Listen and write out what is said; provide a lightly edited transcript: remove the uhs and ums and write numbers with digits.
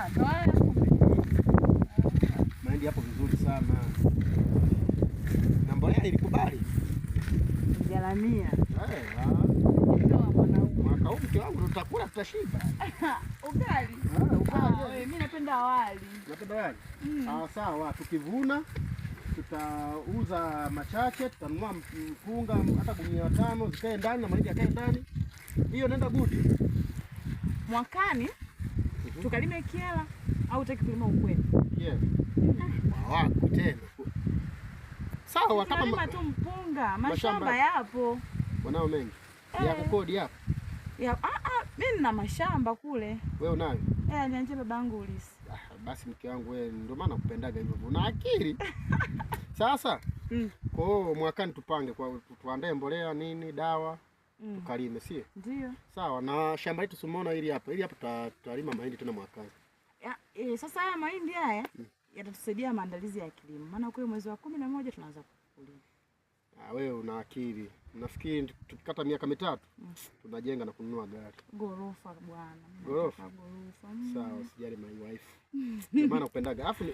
ndo haya kumbe. Mahindi hapo vizuri sana. Na mbolea ilikubali. Jalamia. Ndio mwanangu. Mwaka huu mke wangu tutakula tutashiba. Ugali. Ugali. Mimi napenda wali. Napenda wali. Sawa, tukivuna tutauza machache, tutanunua mpunga hata gunia 5 zikae ndani na mahindi yakae ndani. Hiyo nenda budi. Mwakani tukalime Kyela au utaki kulima ukweli? Yeah. Wako tena. Sawa, kama kulima tu mpunga, mashamba yapo. Wanao mengi. Ya kukodi hapo. Mimi nina mashamba kule. Wewe unayo? Nianje babangu Ulisi. Basi mke wangu wewe ndio maana nakupendaga hivyo. Una akili. Sasa kwa hiyo mwakani tupange kwa tuandae mbolea nini, dawa, tukalime, sio? Ndio. Sawa, na shamba letu tumeona hili hapa tutalima mahindi tena mwakani. Sasa haya mahindi haya yatatusaidia maandalizi ya kilimo. Maana kwa mwezi wa 11 tunaanza kulima. Wewe una akili. Nafikiri tukikata miaka 3 tunajenga na kununua gari. Gorofa bwana. Gorofa. Gorofa. Sawa, sijali my wife. Ndio maana nakupendaga. Alafu